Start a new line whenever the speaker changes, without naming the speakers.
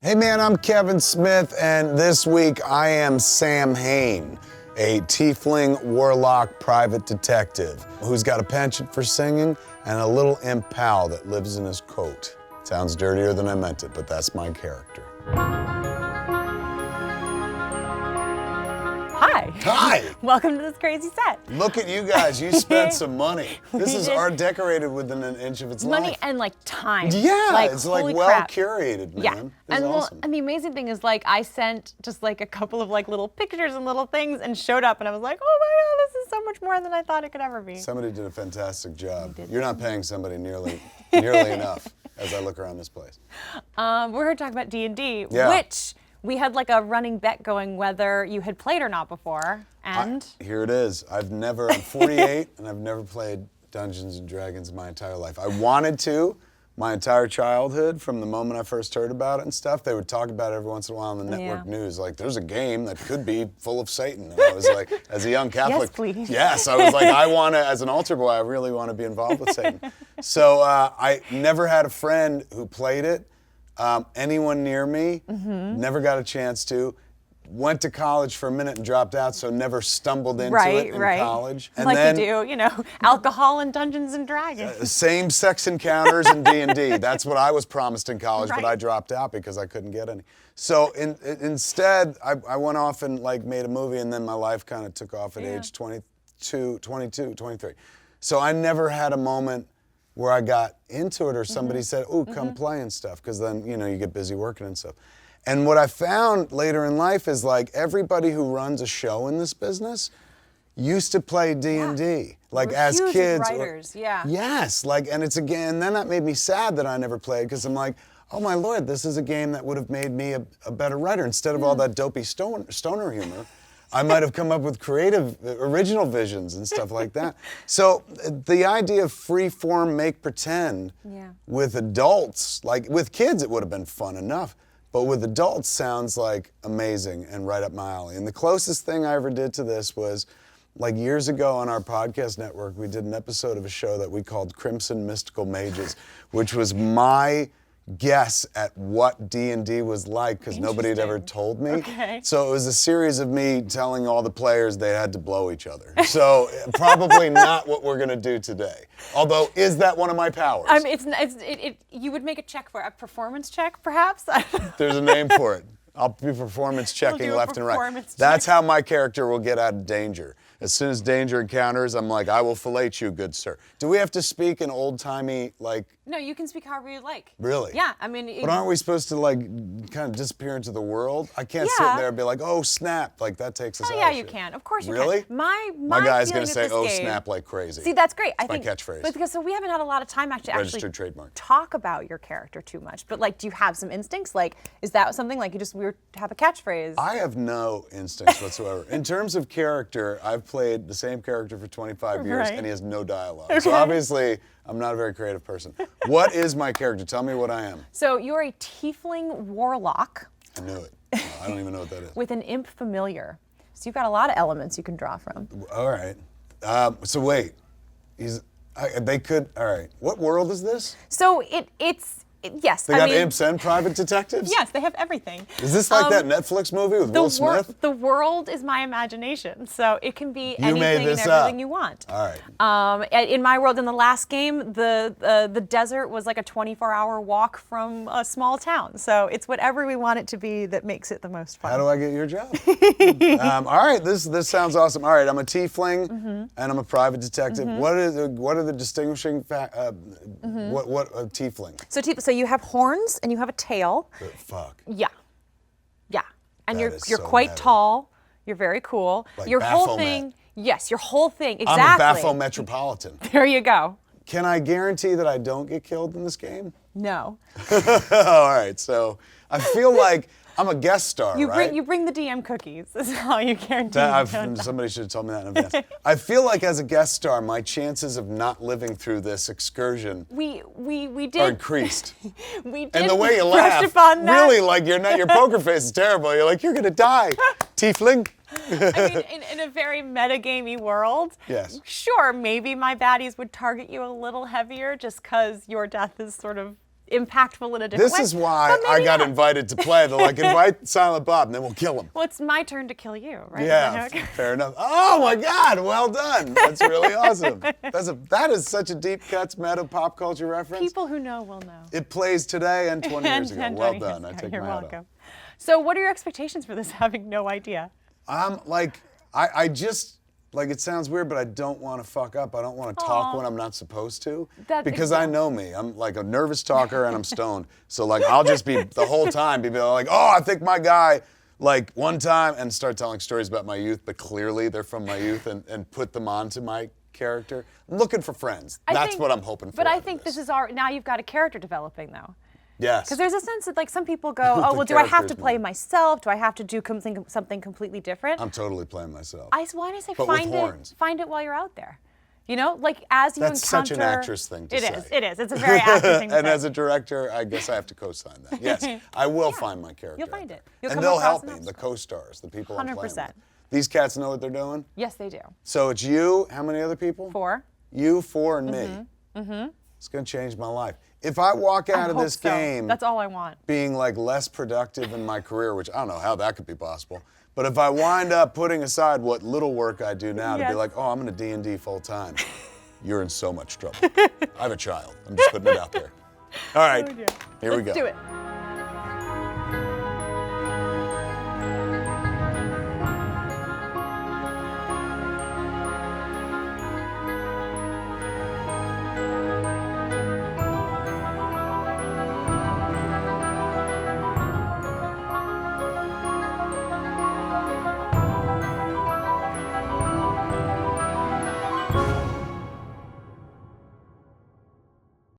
Hey man, I'm Kevin Smith, and this week I am Sam Hain, a Tiefling Warlock private detective who's got a penchant for singing and a little imp pal that lives in his coat. Sounds dirtier than I meant it, but that's my character.
Hi.
Hi.
Welcome to this crazy set.
Look at you guys, you spent some money. This is art decorated within an inch of its life.
Money and like time.
Yeah,
like,
it's like well
crap.
curated, man.
Yeah,
This is awesome.
and the amazing thing is like I sent just like a couple of like little pictures and little things and showed up and I was like, oh my God, this is so much more than I thought it could ever be.
Somebody did a fantastic job. You're not paying somebody nearly enough as I look around this place.
We're here to talk about D&D,
Yeah.
which we had like a running bet going whether you had played or not before, and
Here it is. I'm 48 and I've never played Dungeons and Dragons my entire life. I wanted to my entire childhood from the moment I first heard about it and stuff. They would talk about it every once in a while on the network news. Like, there's a game that could be full of Satan. And I was like, as a young Catholic.
Yes, please.
Yes, I was like, I want to, as an altar boy, I really want to be involved with Satan. So I never had a friend who played it. Anyone near me, never got a chance to. Went to college for a minute and dropped out, so never stumbled into it in college. And
like
then,
you do, alcohol and Dungeons and Dragons.
Same-sex encounters in D&D. That's what I was promised in college, but I dropped out because I couldn't get any. So instead, I went off and like made a movie, and then my life kind of took off at age 22, 23. So I never had a moment where I got into it or somebody said, "Ooh, come play and stuff," because then, you get busy working and stuff. And what I found later in life is like everybody who runs a show in this business used to play D&D. Like as
huge
kids.
writers, yeah.
Yes, and it's again, then that made me sad that I never played because I'm like, oh my Lord, this is a game that would have made me a better writer. Instead of all that dopey stoner humor, I might have come up with creative, original visions and stuff like that. So the idea of free form, make pretend with adults, like with kids it would have been fun enough. But with adults sounds like amazing and right up my alley. And the closest thing I ever did to this was like years ago on our podcast network, we did an episode of a show that we called Crimson Mystical Mages, which was my guess at what D&D was like because nobody had ever told me.
Okay.
So it was a series of me telling all the players they had to blow each other. So probably not what we're going to do today. Although, is that one of my powers?
You would make a check for a performance check, perhaps?
There's a name for it. I'll be performance checking left and right. That's how my character will get out of danger. As soon as danger encounters, I'm like, I will fillet you, good sir. Do we have to speak in old-timey, like...
No, you can speak however you like.
Really?
Yeah, I mean...
But aren't we supposed to, like, kind of disappear into the world? I can't sit there and be like, oh, snap. Like, that takes us out.
Yeah, you can. Of course you can.
Really?
My
guy's going to say, oh,
game,
snap like crazy.
See, that's great.
It's my catchphrase.
But because we haven't had a lot of time actually
Registered trademark.
Talk about your character too much. But, like, do you have some instincts? Like, is that something, like, we have a catchphrase?
I have no instincts whatsoever. In terms of character, I've played the same character for 25 years, and he has no dialogue. Okay. So obviously, I'm not a very creative person. What is my character? Tell me what I am. So
you're a Tiefling Warlock.
I knew it. No, I don't even know what that is.
With an imp familiar. So you've got a lot of elements you can draw from.
All right. So wait. All right. What world is this?
So yes.
They got imps and private detectives?
Yes, they have everything.
Is this like that Netflix movie with Will Smith?
The world is my imagination, so it can be anything and everything you want.
All right.
In my world, in the last game, the desert was like a 24-hour walk from a small town. So it's whatever we want it to be that makes it the most fun.
How do I get your job? All right, this sounds awesome. All right, I'm a tiefling and I'm a private detective. What are the distinguishing what a tiefling?
So you have horns and you have a tail.
Fuck.
Yeah. And
That
you're
so
quite
meta.
tall. You're very cool.
Like
your whole
Baphomet.
thing. Yes, your whole thing.
I'm
Exactly.
a Baphometropolitan.
There you go.
Can I guarantee that I don't get killed in this game?
No.
All right, so I feel like I'm a guest star, right?
You bring the DM cookies. That's how you guarantee.
Somebody should have told me that in advance. I feel like as a guest star, my chances of not living through this excursion
we did
are increased.
We did.
And the way you
brush
laugh,
upon that.
really, like your poker face is terrible. You're like, you're gonna die, tiefling.
I mean, in a very metagamey world,
yes.
Sure, maybe my baddies would target you a little heavier just because your death is sort of impactful in a different way.
This is why I got invited to play. They're like, invite Silent Bob, and then we'll kill him.
Well, it's my turn to kill you, right?
Yeah, fair enough. Oh my God, well done. That's really awesome. That is such a deep cuts meta pop culture reference.
People who know will know.
It plays today and 20 years ago.
And
Well
20 years
done. I
ago.
take
You're
my hat
welcome.
off.
So what are your expectations for this, having no idea?
I just, like, it sounds weird, but I don't want to fuck up. I don't want to talk when I'm not supposed to. Because I know me. I'm like a nervous talker and I'm stoned. So like, I'll just be the whole time be like, oh, I think my guy, like one time, and start telling stories about my youth, but clearly they're from my youth, and put them onto my character. I'm looking for friends. That's what I'm hoping for.
But I think this is now you've got a character developing though.
Yes.
Because there's a sense that like some people go, oh, well, do I have to play myself? Do I have to do something completely different?
I'm totally playing myself.
Why don't I say
but
find it while you're out there? You know, like as you
That's
encounter.
such an actress thing to say.
It is. It's a very actress thing to
and
say.
as a director, I guess I have to co-sign that. Yes, I will find my character.
You'll find it.
And they'll help me, the co-stars, the people I'm playing
100%.
with. These cats know what they're doing?
Yes, they do.
So it's you, how many other people?
4.
You, 4, and me. Mm-hmm. It's gonna change my life. If I walk out of this game,
that's all I want.
Being like less productive in my career, which I don't know how that could be possible, but if I wind up putting aside what little work I do now to be like, oh, I'm gonna D&D full time, you're in so much trouble. I have a child. I'm just putting it out there. All right, here we go.
Let's do it.